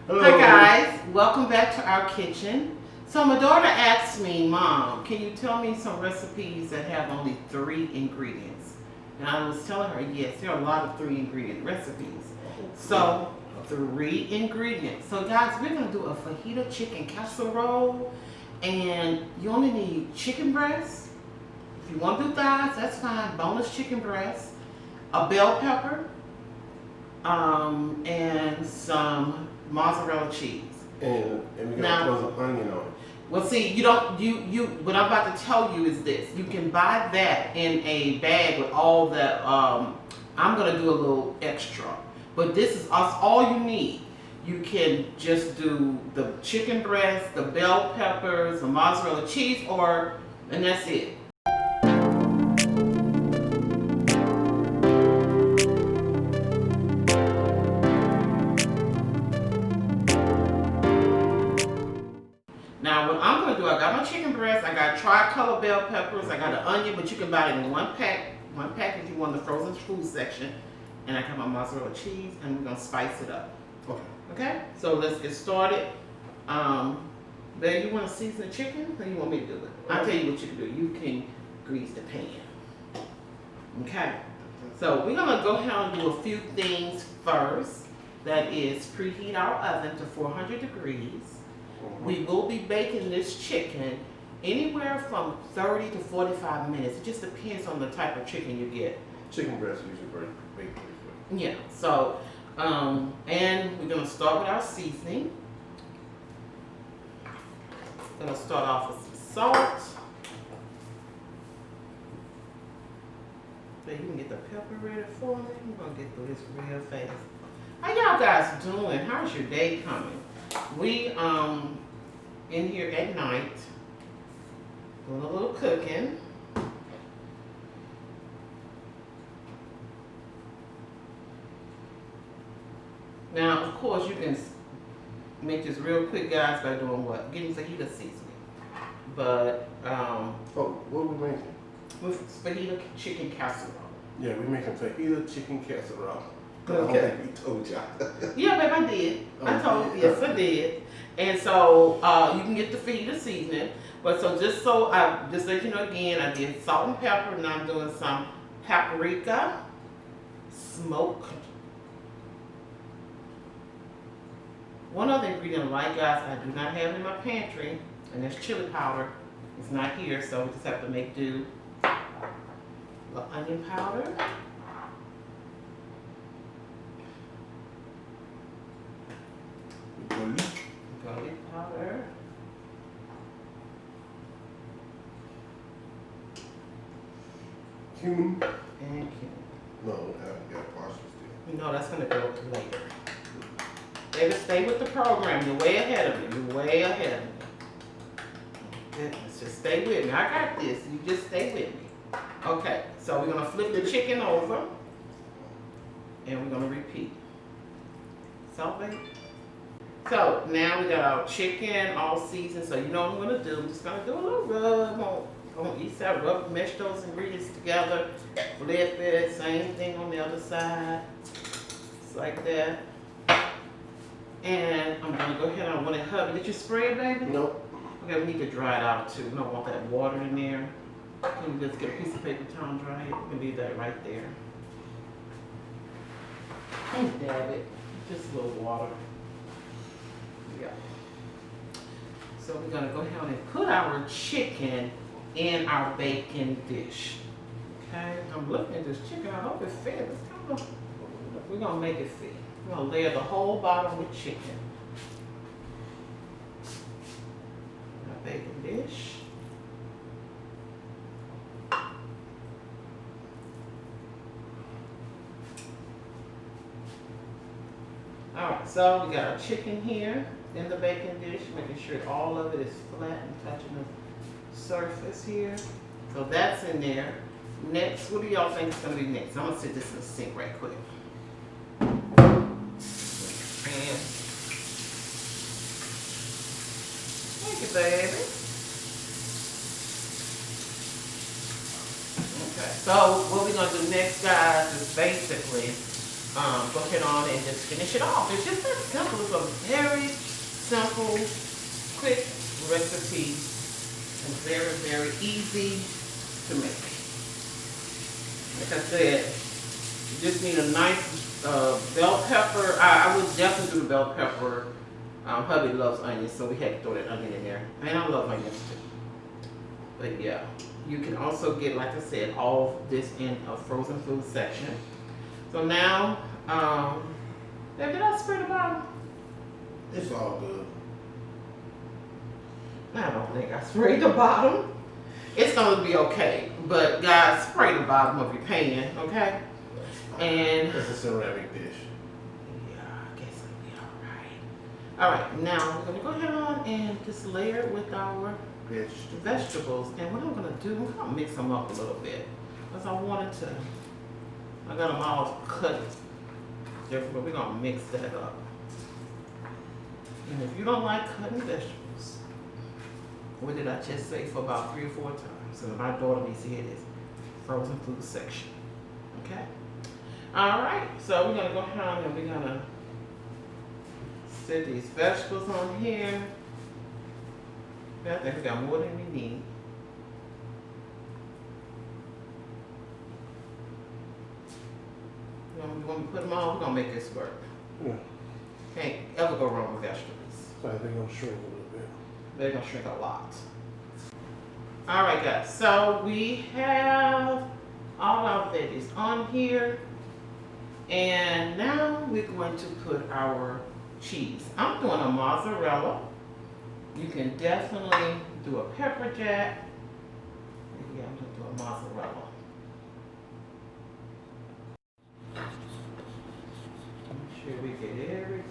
Hello. Hi guys, welcome back to our kitchen. So my daughter asked me, Mom, can you tell me some recipes that have only 3 ingredients? And I was telling her, yes, there are a lot of 3 ingredient recipes. So 3 ingredients. So guys, we're gonna do a fajita chicken casserole, and you only need chicken breast. If you want to do thighs, that's fine. Boneless chicken breast, a bell pepper, and some mozzarella cheese. And we gotta throw some onion on it. Well, see, you don't, what I'm about to tell you is this. You can buy that in a bag with all the, I'm going to do a little extra. But this is all you need. You can just do the chicken breast, the bell peppers, the mozzarella cheese, and that's it. Now what I'm gonna do, I got my chicken breast, I got tricolor bell peppers, I got an onion, but you can buy it in one pack if you want the frozen food section. And I got my mozzarella cheese, and we're gonna spice it up. Okay? So let's get started. Babe, you wanna season the chicken, or you want me to do it? I'll tell you what you can do. You can grease the pan. Okay? So we're gonna go ahead and do a few things first. That is preheat our oven to 400 degrees. We will be baking this chicken anywhere from 30 to 45 minutes. It just depends on the type of chicken you get. Chicken breast usually baked pretty quick. Yeah, so, and we're gonna start with our seasoning. Gonna start off with some salt. So you can get the pepper ready for me. We're gonna get through this real fast. How y'all guys doing? How's your day coming? We in here at night doing a little cooking. Now, of course, you can make this real quick, guys, by doing what? Getting fajita seasoning. But what are we making? with fajita chicken casserole. Yeah, we're making fajita chicken casserole. Okay. I don't think we told y'all. Yeah, babe, I did. I told, you? yes, I did. And so you can get the fajita seasoning. But so just let you know again, I did salt and pepper, and I'm doing some paprika, smoked. One other ingredient I like, guys, I do not have in my pantry, and that's chili powder. It's not here, so we just have to make do. The onion powder. Garlic powder. Cumin? And cumin. No, I haven't got parsley still. No, that's gonna go later. Baby, stay with the program. You're way ahead of me. You're way ahead of me. Goodness, just stay with me. I got this. You just stay with me. Okay, so we're gonna flip the chicken over, and we're gonna repeat. Salt, baby. So now we got our chicken all seasoned. So you know what I'm gonna do. I'm just gonna do a little rub on each side. Rub, mesh those ingredients together. Flip it. Same thing on the other side. Just like that. And I'm gonna go ahead. I want it Hubby. Did you spray it, baby? Nope. Okay, we need to dry it out too. We don't want that water in there. Can you just get a piece of paper towel and dry it? We can leave that right there. And dab it. Just a little water. Yeah. So we're gonna go ahead and put our chicken in our baking dish. Okay, I'm looking at this chicken. I hope it's fit. It's kind of, we're gonna make it fit. We're gonna layer the whole bottom with chicken. Our baking dish. Alright, so we got our chicken here in the baking dish, making sure all of it is flat and touching the surface here. So that's in there. Next, what do y'all think is going to be next? I'm going to sit this in the sink right quick. Thank you, baby. Okay, so what we're going to do next, guys, is basically go ahead on and just finish it off. It's just that simple. It's a very simple, quick recipe and very, very easy to make. Like I said, you just need a nice bell pepper. I would definitely do the bell pepper. Hubby loves onions, so we had to throw that onion in there. And I love onions too. But yeah, you can also get, like I said, all of this in a frozen food section. So now, did I spray the bottom? It's all good. I don't think I sprayed the bottom. It's gonna be okay. But guys, spray the bottom of your pan, okay? And it's a ceramic dish. Yeah, I guess it'll be alright. Alright, now we're gonna go ahead on and just layer it with our vegetables. And what I'm gonna do, I'm gonna mix them up a little bit. Because I wanted to, I got them all cut different, but we're gonna mix that up. And if you don't like cutting vegetables, what did I just say for about 3 or 4 times? And my daughter needs to hear this. Frozen food section. Okay? Alright, so we're gonna go ahead and we're gonna set these vegetables on here. I think we got more than we need. You want me to put them on? We're gonna make this work. Yeah. Can't ever go wrong with vegetables. So I think I'll shrink a little bit. They're gonna shrink a lot. Alright guys, so we have all our veggies on here. And now we're going to put our cheese. I'm doing a mozzarella. You can definitely do a pepper jack. Yeah, I'm gonna do a mozzarella. Make sure we get every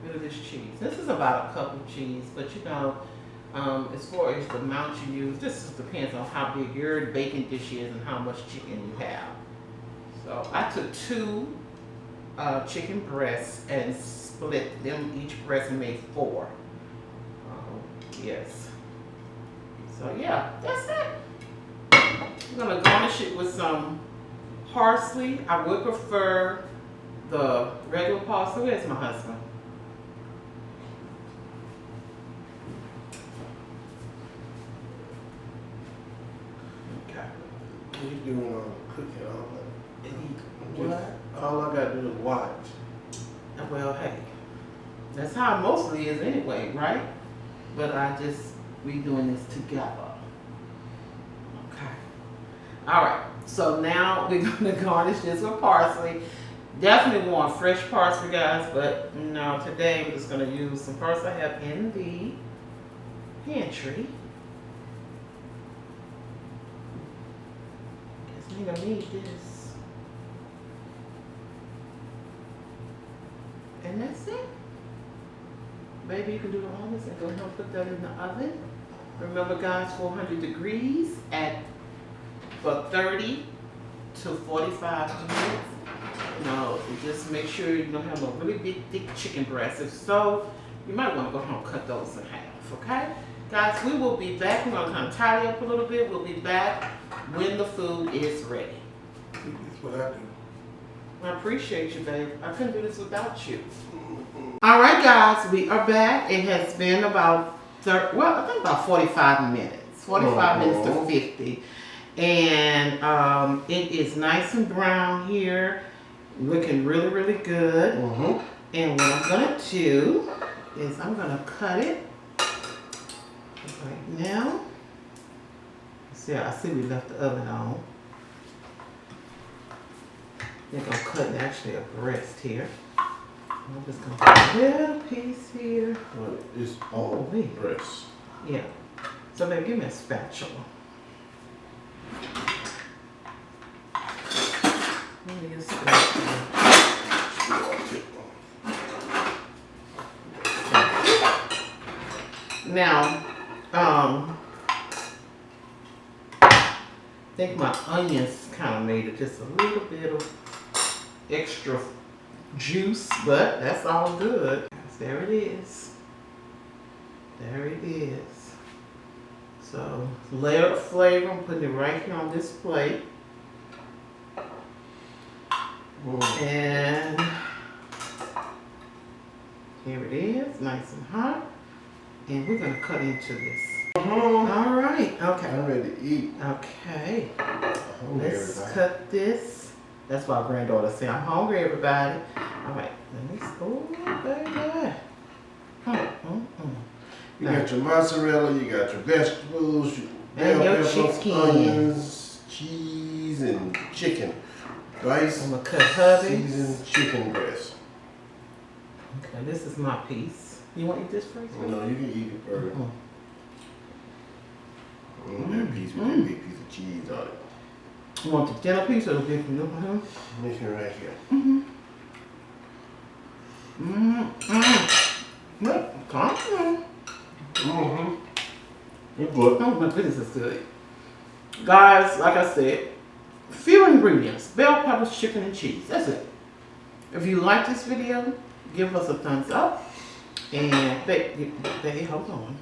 bit of this cheese. This is about a cup of cheese, but you know, as far as the amount you use, this just depends on how big your baking dish is and how much chicken you have. So I took 2 chicken breasts and split them, each breast, and made 4. Yes. So yeah, that's it. I'm gonna garnish it with some parsley. I would prefer the regular parsley. Where's my husband? Okay. You doing all the cooking, all I gotta do is watch. Well, hey, that's how it mostly is anyway, right? But we doing this together. Okay. All right. So now we're gonna garnish this with parsley. Definitely want fresh parsley, guys, but no, today we're just gonna use some parsley I have in the pantry. Guess we're gonna need this. And that's it. Baby, you can do all this and go ahead and put that in the oven. Remember guys, 400 degrees for 30 to 45 minutes. Now, just make sure you don't have a really big, thick chicken breast. If so, you might want to go home and cut those in half, okay? Guys, we will be back. We're going to kind of tidy up a little bit. We'll be back when the food is ready. That's what I do. I appreciate you, babe. I couldn't do this without you. All right, guys, we are back. It has been about I think about 45 minutes. 45 minutes to 50. And it is nice and brown here. Looking really, really good. And what I'm going to do is I'm going to cut it right now. See, I see we left the oven on. They're going to cut actually a breast here. I'm just going to put a little piece here. Well, it's all breast. Yeah. So baby, give me a spatula. Give me a spatula. Now, I think my onions kind of made it just a little bit of extra juice, but that's all good. There it is. There it is. So, layer of flavor, I'm putting it right here on this plate. And here it is, nice and hot. And we're gonna cut into this. All right, okay. I'm ready to eat. Okay, let's Everybody. cut this. That's why granddaughter said, I'm hungry, everybody. All right, let me, oh, baby. You got your mozzarella, you got your vegetables, And your peppers, chicken. onions, cheese, and chicken. Rice, I'm gonna cut hubby. seasoned chicken breast. Okay, this is my piece. You want to eat this first? No, you can eat it first. That piece with that big piece of cheese on it. You want the dinner piece or the big one? This one right here. Look, calm down. It's good. Oh my goodness, it's good. Guys, like I said, few ingredients: bell peppers, chicken, and cheese. That's it. If you like this video, give us a thumbs up. And they hold on.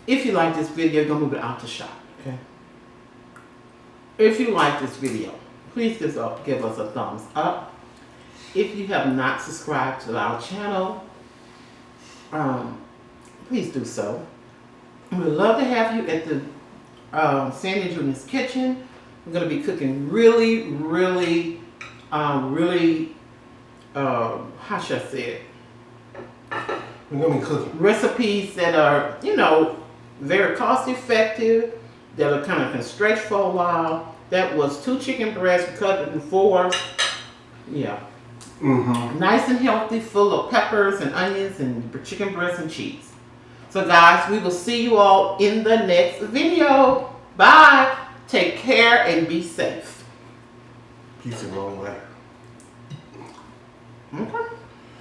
If you like this video, go move it out the shop. Okay. If you like this video, please give us a thumbs up. If you have not subscribed to our channel, please do so. We would love to have you at the Sandy Junior's Kitchen. We're going to be cooking really, how should I say it? We're going to be cooking. Recipes that are, you know, very cost effective, that are kind of can stretch for a while. That was 2 chicken breasts cut in 4. Yeah. Nice and healthy, full of peppers and onions and chicken breast and cheese. So guys, we will see you all in the next video. Bye. Take care and be safe. Peace and long life.